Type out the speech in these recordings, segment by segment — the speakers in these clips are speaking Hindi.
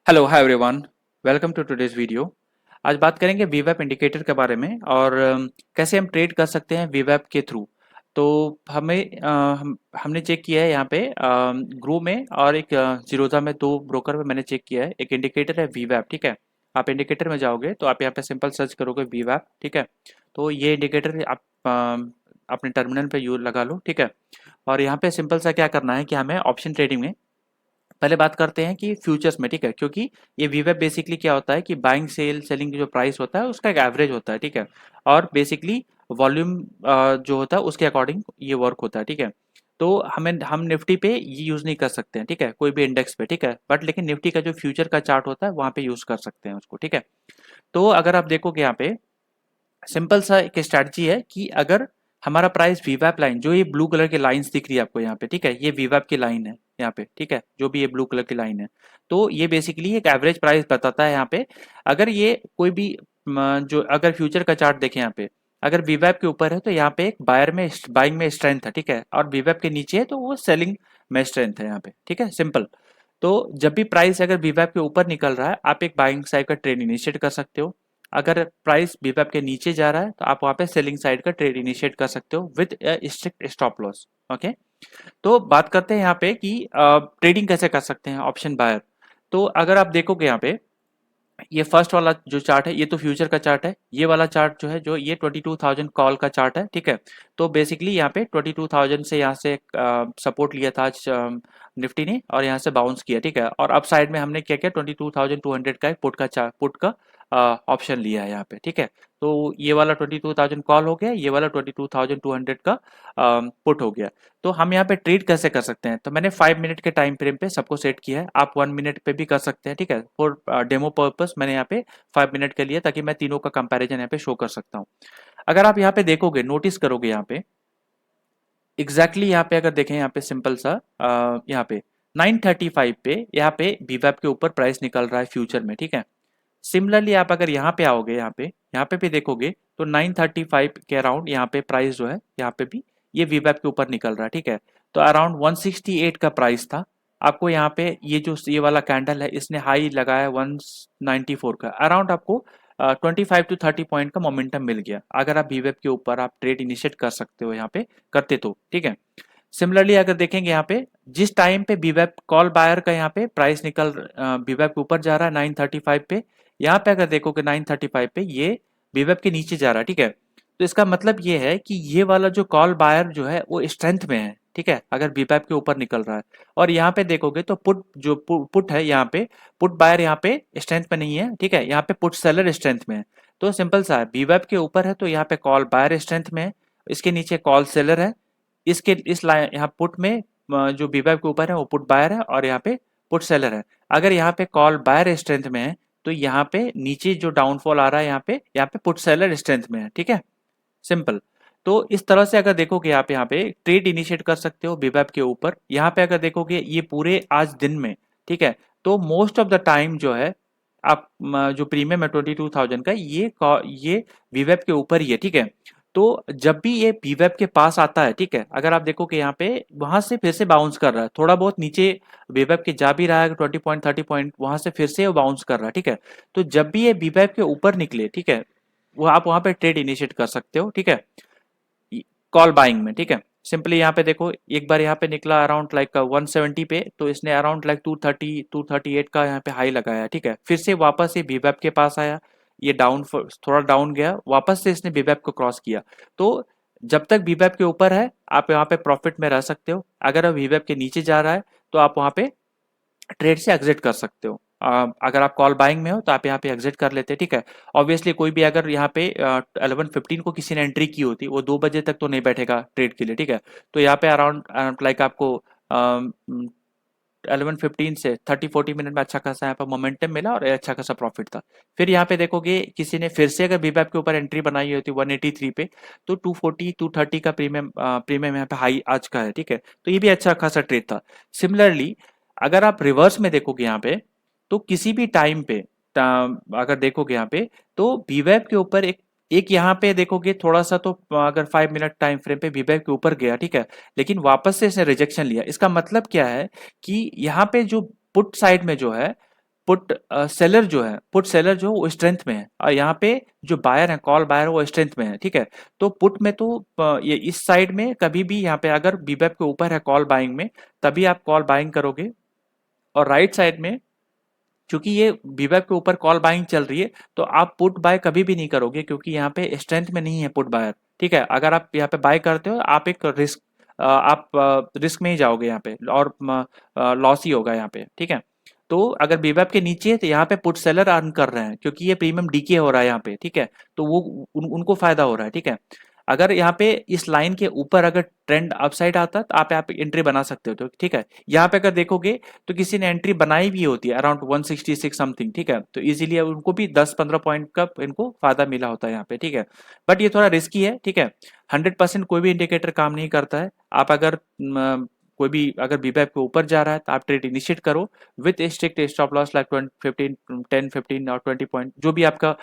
Hello hi everyone. Welcome to today's video. आज बात करेंगे वीवेप इंडिकेटर के बारे में और कैसे हम ट्रेड कर सकते हैं वीवेप के थ्रू। तो हमने चेक किया है यहाँ पे ग्रो में और एक जीरोधा में, दो ब्रोकर में मैंने चेक किया है। एक इंडिकेटर है वीवेप, ठीक है। आप इंडिकेटर में जाओगे तो आप यहाँ पे सिंपल सर्च करोगे वीवेप, ठीक है। तो ये इंडिकेटर आप अपने टर्मिनल पे यू लगा लो, ठीक है। और यहाँ पे सिंपल सा क्या करना है कि हमें ऑप्शन ट्रेडिंग में पहले बात करते हैं कि फ्यूचर्स में, ठीक है। क्योंकि ये वीवेप बेसिकली क्या होता है कि बाइंग सेल सेलिंग जो प्राइस होता है उसका एक एवरेज होता है, ठीक है। और बेसिकली वॉल्यूम जो होता है उसके अकॉर्डिंग ये वर्क होता है, ठीक है। तो हम निफ्टी पे ये यूज़ नहीं कर सकते हैं, ठीक है, कोई भी इंडेक्स पे, ठीक है। बट लेकिन निफ्टी का जो फ्यूचर का चार्ट होता है वहाँ पे यूज़ कर सकते हैं उसको, ठीक है। तो अगर आप देखोगे यहाँ पे सिंपल सा एक स्ट्रैटेजी है कि अगर हमारा प्राइस वीवैप लाइन, जो ये ब्लू कलर की लाइंस दिख रही है आपको यहाँ पे, ठीक है, ये वीवैप की लाइन है यहाँ पे, ठीक है, जो भी ये ब्लू कलर की लाइन है। तो ये बेसिकली एक एवरेज प्राइस बताता है यहाँ पे। अगर ये कोई भी जो अगर फ्यूचर का चार्ट देखें यहाँ पे, अगर वीवैप के ऊपर है तो यहाँ पे एक बायर में बाइंग में स्ट्रेंथ है, ठीक है, और वीवैप के नीचे है तो वो सेलिंग में स्ट्रेंथ है यहाँ पे, ठीक है, सिंपल। तो जब भी प्राइस अगर वीवैप के ऊपर निकल रहा है आप एक बाइंग साइड का ट्रेड इनिशिएट कर सकते हो। अगर प्राइस बीपैप के नीचे जा रहा है तो आप वहां पे सेलिंग साइड का ट्रेड इनिशिएट कर सकते हो with strict stop loss. Okay. तो बात करते हैं यहाँ पे कि ट्रेडिंग कैसे कर सकते हैं ऑप्शन बायर। तो अगर आप देखोगे यहाँ पे ये फर्स्ट वाला जो चार्ट है ये तो फ्यूचर का चार्ट है। ये वाला चार्ट जो है, जो ये 22,000 कॉल का चार्ट है, ठीक है। तो बेसिकली यहाँ पे 22,000 से यहाँ से सपोर्ट लिया था आज निफ्टी ने और यहाँ से बाउंस किया, ठीक है। और अप साइड में हमने क्या किया, 22,200 का एक पुट का ऑप्शन लिया है यहाँ पे, ठीक है। तो ये वाला 22,000 कॉल हो गया, ये वाला 22,200 का पुट हो गया। तो हम यहाँ पे ट्रेड कैसे कर सकते हैं, तो मैंने 5 मिनट के टाइम फ्रेम पे सबको सेट किया है। आप 1 मिनट पे भी कर सकते हैं, ठीक है। फॉर डेमो पर्पस मैंने यहाँ पे 5 मिनट के लिए, ताकि मैं तीनों का कंपैरिजन यहाँ पे शो कर सकता हूँ। अगर आप यहाँ पे देखोगे, नोटिस करोगे यहाँ पे एग्जैक्टली यहाँ पे अगर देखें यहाँ पे सिंपल सा यहाँ पे 935 पे यहाँ पे वीवैप के ऊपर प्राइस निकल रहा है फ्यूचर में, ठीक है। सिमिलरली आप अगर यहाँ पे आओगे, यहाँ पे भी देखोगे तो 935 के अराउंड यहाँ पे प्राइस जो है, यहाँ पे भी ये वीवैप के ऊपर निकल रहा है, ठीक है। तो अराउंड 168 का प्राइस था। आपको यहाँ पे ये जो ये वाला कैंडल है इसने हाई लगाया 194 का, अराउंड आपको 25 to 30 पॉइंट का मोमेंटम मिल गया। अगर आप वीवैप के ऊपर आप ट्रेड इनिशिएट कर सकते हो यहाँ पे, करते तो, ठीक है। सिमिलरली अगर देखेंगे यहाँ पे जिस टाइम पे बीवैप कॉल बायर का यहाँ पे प्राइस निकल बीवैप के ऊपर जा रहा है 935 पे, यहाँ पे अगर देखोगे 935 पे ये बीवैप के नीचे जा रहा है, ठीक है। तो इसका मतलब ये है कि ये वाला जो कॉल बायर जो है वो स्ट्रेंथ में है, ठीक है, अगर बीवैप के ऊपर निकल रहा है। और यहाँ पे देखोगे तो पुट है यहाँ पे, पुट बायर यहाँ पे स्ट्रेंथ में नहीं है, ठीक है, यहाँ पे पुट सेलर स्ट्रेंथ में है। तो सिंपल सा है, बीवैप के ऊपर है तो यहाँ पे कॉल बायर स्ट्रेंथ में है, इसके नीचे कॉल सेलर है। इसके इस लाइन यहाँ पुट में जो बीवैप के ऊपर है वो पुट बायर है और यहाँ पे पुट सेलर है। अगर यहाँ पे कॉल बायर स्ट्रेंथ में है तो यहाँ पे नीचे जो डाउनफॉल आ रहा है यहाँ पे पुट सेलर स्ट्रेंथ में है, ठीक है, सिंपल। तो इस तरह से अगर देखोगे आप यहाँ पे ट्रेड इनिशिएट कर सकते हो बीवैप के ऊपर। यहाँ पे अगर देखोगे ये पूरे आज दिन में, ठीक है, तो मोस्ट ऑफ द टाइम जो है आप जो प्रीमियम है 22,000 का, ये वीवेब के ऊपर ही है, ठीक है। तो जब भी ये वीवेब के पास आता है, ठीक है, अगर आप देखो कि यहाँ पे वहां से फिर से बाउंस कर रहा है, थोड़ा बहुत नीचे वीवेब के जा भी रहा है 20 पॉइंट 30 पॉइंट, वहां से फिर से वो बाउंस कर रहा है, ठीक है। तो जब भी ये वीवेब के ऊपर निकले, ठीक है, वो आप वहां पे ट्रेड इनिशिएट कर सकते हो, ठीक है, कॉल बाइंग में, ठीक है। सिंपली यहाँ पे देखो एक बार यहाँ पे निकला अराउंड लाइक 170 पे, तो इसने अराउंड लाइक 238 का यहाँ पे हाई लगाया, ठीक है। फिर से वापस ये बीबैप के पास आया, ये डाउन थोड़ा डाउन गया, वापस से इसने बीबैप को क्रॉस किया। तो जब तक बीबैप के ऊपर है आप यहाँ पे प्रॉफिट में रह सकते हो। अगर बीबैप के नीचे जा रहा है तो आप वहाँ पे ट्रेड से एग्जिट कर सकते हो। अगर आप कॉल बाइंग में हो तो आप यहाँ पे एग्जिट कर लेते हैं, ठीक है। ऑब्वियसली कोई भी अगर यहाँ पे 11:15 को किसी ने एंट्री की होती, वो 2 बजे तक तो नहीं बैठेगा ट्रेड के लिए, ठीक है। तो यहाँ पे अराउंड लाइक आपको 11:15 से 30-40 मिनट में अच्छा खासा यहाँ पर मोमेंटम मिला और अच्छा खासा प्रॉफिट था। फिर यहाँ पे देखोगे किसी ने फिर से अगर बीबैप के ऊपर एंट्री बनाई होती 183 पे, तो 240-230 का प्रीमियम यहाँ पे हाई आज का है, ठीक है। तो ये भी अच्छा खासा ट्रेड था। सिमिलरली अगर आप रिवर्स में देखोगे यहाँ पे, तो किसी भी टाइम पे अगर देखोगे यहाँ पे, तो वीवेब के ऊपर एक यहाँ पे देखोगे थोड़ा सा, तो अगर 5 मिनट टाइम फ्रेम पे वीवेब के ऊपर गया, ठीक है, लेकिन वापस से इसने रिजेक्शन लिया। इसका मतलब क्या है कि यहाँ पे जो पुट साइड में जो है पुट सेलर जो है वो स्ट्रेंथ में है, और यहाँ पे जो बायर है, कॉल बायर, वो स्ट्रेंथ में है, ठीक है। तो पुट में तो ये इस साइड में कभी भी यहाँ पे अगर बीबैप के ऊपर है कॉल बाइंग में, तभी आप कॉल बाइंग करोगे। और राइट साइड में क्योंकि ये बीबैप के ऊपर कॉल बाइंग चल रही है, तो आप पुट बाय कभी भी नहीं करोगे, क्योंकि यहाँ पे स्ट्रेंथ में नहीं है पुट बायर, ठीक है। अगर आप यहाँ पे बाय करते हो, आप एक रिस्क में ही जाओगे यहाँ पे, और लॉस ही होगा यहाँ पे, ठीक है। तो अगर बीबैप के नीचे है, तो यहाँ पे पुट सेलर अर्न कर रहे हैं, क्योंकि ये प्रीमियम डीके हो रहा है यहाँ पे, ठीक है। तो वो उनको फायदा हो रहा है, ठीक है। अगर यहाँ पे इस लाइन के ऊपर अगर ट्रेंड अपसाइड आता है, तो आप यहाँ पे एंट्री बना सकते हो, तो ठीक है। यहाँ पे अगर देखोगे तो किसी ने एंट्री बनाई भी होती है अराउंड 166 समथिंग, ठीक है। तो इजीली उनको भी 10-15 पॉइंट का इनको फायदा मिला होता है यहाँ पे, ठीक है। बट ये थोड़ा रिस्की है, ठीक है। 100% कोई भी इंडिकेटर काम नहीं करता है। आप अगर कोई भी अगर बीबैप के ऊपर जा रहा है, तो आप ट्रेड इनिशिएट करो with strict stop loss like 10-15 और 20 पॉइंट, जो भी आपका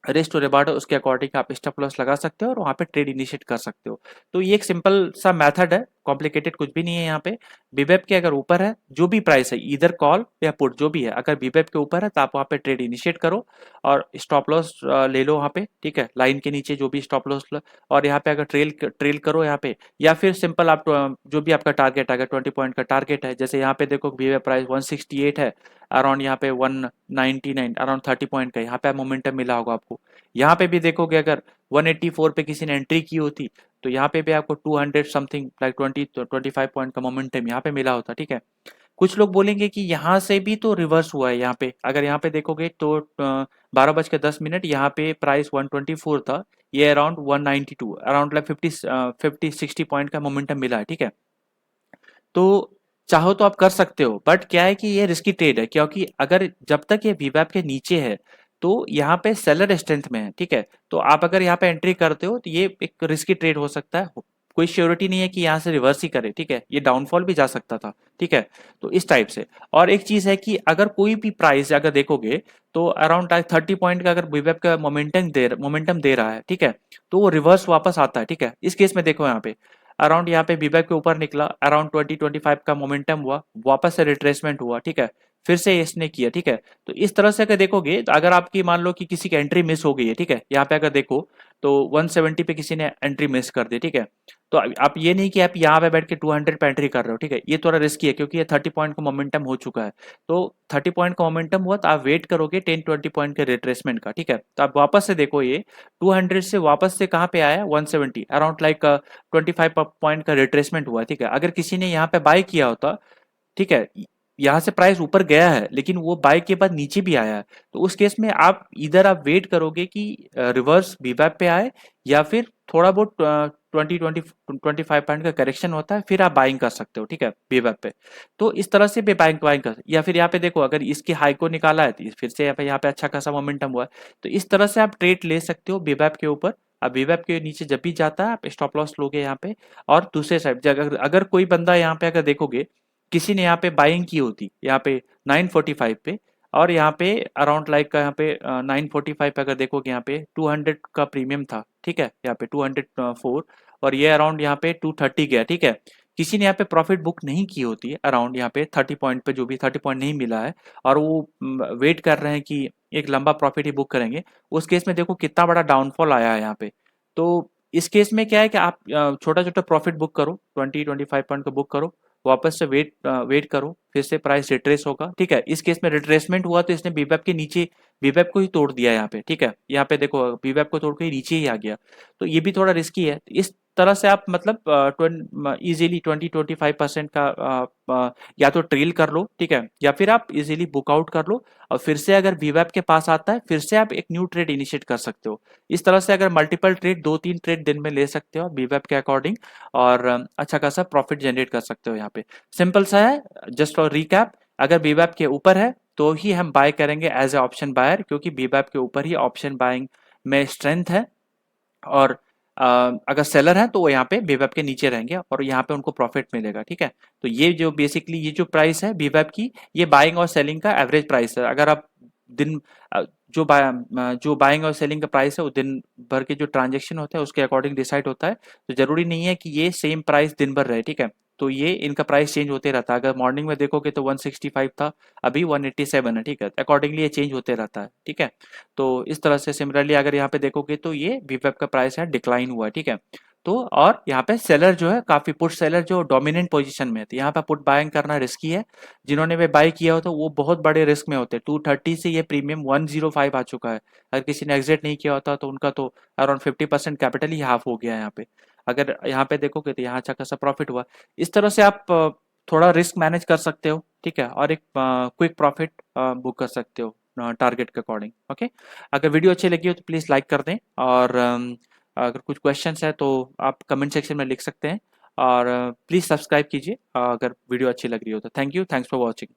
रिस्क टू रिवार्ड है, उसके अकॉर्डिंग आप स्टॉप लॉस लगा सकते हो और वहाँ पे ट्रेड इनिशिएट कर सकते हो। तो ये एक सिंपल सा मेथड है, कॉम्प्लिकेटेड कुछ भी नहीं है यहाँ पे। बीबैप के अगर ऊपर है जो भी प्राइस है, इधर कॉल या पुट जो भी है, अगर बीबैप के ऊपर है तो आप वहाँ पे ट्रेड इनिशिएट करो और स्टॉप लॉस ले लो वहाँ पे, ठीक है। लाइन के नीचे जो भी स्टॉप लॉस, और यहाँ पे अगर ट्रेल करो यहाँ पे, या फिर सिंपल आप जो भी आपका टारगेट है, अगर 20 पॉइंट का टारगेट है, जैसे यहाँ पे देखो बीबैप प्राइस 168 है, अराउंड यहाँ पे 199, अराउंड 30 पॉइंट का यहाँ पे मोमेंटम मिला होगा आपको। यहाँ पे भी देखोगे अगर 184 पे किसी ने एंट्री की होती, तो यहाँ पे भी आपको 200 समथिंग लाइक 20-25 पॉइंट का मोमेंटम यहाँ पे मिला होता, ठीक है। कुछ लोग बोलेंगे कि यहाँ से भी तो रिवर्स हुआ है, यहाँ पे अगर यहाँ पे देखोगे तो 12:10 यहाँ पे प्राइस 124 था, ये अराउंड 192, अराउंड लाइक 50-60 पॉइंट का मोमेंटम मिला है, ठीक है। तो चाहो तो आप कर सकते हो, बट क्या है कि ये रिस्की ट्रेड है, क्योंकि अगर जब तक ये वीवैप के नीचे है, तो यहाँ पे सेलर स्ट्रेंथ में है, ठीक है। तो आप अगर यहाँ पे एंट्री करते हो, तो ये एक रिस्की ट्रेड हो सकता है, कोई श्योरिटी नहीं है कि यहाँ से रिवर्स ही करे, ठीक है। ये डाउनफॉल भी जा सकता था, ठीक है। तो इस टाइप से। और एक चीज है कि अगर कोई भी प्राइस अगर देखोगे, तो अराउंड 30 पॉइंट का अगर वीवैप का मोमेंटम दे रहा है, ठीक है, तो वो रिवर्स वापस आता है, ठीक है। इस केस में देखो यहाँ पे अराउंड यहाँ पे बीबैप के ऊपर निकला, अराउंड 20-25 का मोमेंटम हुआ, वापस से रिट्रेसमेंट हुआ, ठीक है। फिर से इसने किया, ठीक है। तो इस तरह से अगर देखोगे, तो अगर आपकी मान लो कि किसी की एंट्री मिस हो गई है, ठीक है, यहाँ पे अगर देखो तो 170 पे किसी ने एंट्री मिस कर दी, ठीक है। तो आप ये नहीं कि आप यहाँ पे बैठ के 200 पे एंट्री कर रहे हो, ठीक है, ये थोड़ा रिस्की है, क्योंकि ये 30 पॉइंट का मोमेंटम हो चुका है। तो 30 पॉइंट का मोमेंटम हुआ, तो आप वेट करोगे 10-20 पॉइंट के रिट्रेसमेंट का, ठीक है। तो आप वापस से देखो, ये 200 से वापस से कहाँ पे आया, 170, अराउंड लाइक 25 पॉइंट का रिट्रेसमेंट हुआ, ठीक है। अगर किसी ने यहाँ पे बाय किया होता, ठीक है, यहाँ से प्राइस ऊपर गया है, लेकिन वो बाय के बाद नीचे भी आया है, तो उस केस में आप इधर आप वेट करोगे कि रिवर्स वीवैप पे आए, या फिर थोड़ा बहुत 25 पॉइंट का करेक्शन होता है, फिर आप बाइंग कर सकते हो, ठीक है, वीवैप पे। तो इस तरह से भी बाइंग कर, या फिर यहाँ पे देखो अगर इसकी हाई को निकाला है, तो फिर से यहाँ पे अच्छा खासा मोमेंटम हुआ है, तो इस तरह से आप ट्रेड ले सकते हो वीवैप के ऊपर। अब वीवैप के नीचे जब भी जाता है, आप स्टॉप लॉस लोगे यहाँ पे। और दूसरे साइड अगर कोई बंदा यहाँ पे अगर देखोगे, किसी ने यहाँ पे बाइंग की होती यहाँ पे 945 पे, और यहाँ पे अराउंड लाइक यहाँ पे 945 पे अगर देखोगे, यहाँ पे 200 का प्रीमियम था, ठीक है, यहाँ पे 204, और ये अराउंड यहाँ पे 230 गया, ठीक है। किसी ने यहाँ पे प्रॉफिट बुक नहीं की होती है अराउंड यहाँ पे 30 पॉइंट पे, जो भी 30 पॉइंट नहीं मिला है, और वो वेट कर रहे हैं कि एक लंबा प्रॉफिट ही बुक करेंगे, उस केस में देखो कितना बड़ा डाउनफॉल आया है यहाँ पे। तो इस केस में क्या है कि आप छोटा छोटा प्रॉफिट बुक करो, 20-25 पॉइंट का बुक करो, वापस से वेट करो, फिर से प्राइस रिट्रेस होगा, ठीक है। इस केस में रिट्रेसमेंट हुआ, तो इसने बीबैप के नीचे बीबैप को ही तोड़ दिया यहाँ पे, ठीक है। यहाँ पे देखो बीबैप को तोड़ के नीचे ही आ गया, तो ये भी थोड़ा रिस्की है। इस तरह से आप मतलब इजीली 20-25% का या तो ट्रेल कर लो, ठीक है, या फिर आप इजीली बुक आउट कर लो, और फिर से अगर बीबैप के पास आता है, फिर से आप एक न्यू ट्रेड इनिशिएट कर सकते हो। इस तरह से अगर मल्टीपल ट्रेड 2-3 ट्रेड दिन में ले सकते हो बीबैप के अकॉर्डिंग, और अच्छा खासा प्रॉफिट जनरेट कर सकते हो यहाँ पे। सिंपल सा है, जस्ट फॉर रिकैप, अगर बीबैप के ऊपर है तो ही हम बाय करेंगे एज ए ऑप्शन बायर, क्योंकि बीबैप के ऊपर ही ऑप्शन बाइंग में स्ट्रेंथ है। और अगर सेलर है तो वो यहाँ पे बीबैप के नीचे रहेंगे, और यहाँ पे उनको प्रॉफिट मिलेगा, ठीक है। तो ये जो बेसिकली ये जो प्राइस है बीबैप की, ये बाइंग और सेलिंग का एवरेज प्राइस है। अगर आप दिन जो बाइंग और सेलिंग का प्राइस है, वो दिन भर के जो ट्रांजेक्शन होता है उसके अकॉर्डिंग डिसाइड होता है। तो जरूरी नहीं है कि ये सेम प्राइस दिन भर रहे, ठीक है। तो ये इनका प्राइस चेंज होते रहता है। अगर मॉर्निंग में देखोगे तो 165 था, अभी 187 है, ठीक है। अकॉर्डिंगली ये चेंज होते रहता है, ठीक है। तो इस तरह से सिमिलरली अगर यहाँ पे देखोगे तो ये वीवेब का प्राइस है डिक्लाइन हुआ है, ठीक है। तो और यहाँ पे सेलर जो है काफी, पुट सेलर जो डोमिनेंट पोजीशन में है, तो यहाँ पे पुट बाइंग करना रिस्की है। जिन्होंने वे बाई किया हो तो वो बहुत बड़े रिस्क में होते हैं। 230 से ये प्रीमियम 105 आ चुका है। अगर किसी ने एग्जिट नहीं किया होता तो उनका तो अराउंड 50% कैपिटल ही हाफ हो गया है यहाँ पे। अगर यहाँ पे देखोगे तो यहाँ अच्छा खासा प्रॉफिट हुआ। इस तरह से आप थोड़ा रिस्क मैनेज कर सकते हो, ठीक है, और एक क्विक प्रॉफिट बुक कर सकते हो टारगेट के अकॉर्डिंग। ओके, अगर वीडियो अच्छी लगी हो तो प्लीज़ लाइक कर दें, और अगर कुछ क्वेश्चंस है तो आप कमेंट सेक्शन में लिख सकते हैं, और प्लीज़ सब्सक्राइब कीजिए अगर वीडियो अच्छी लग रही हो तो। Thank you, thanks for watching.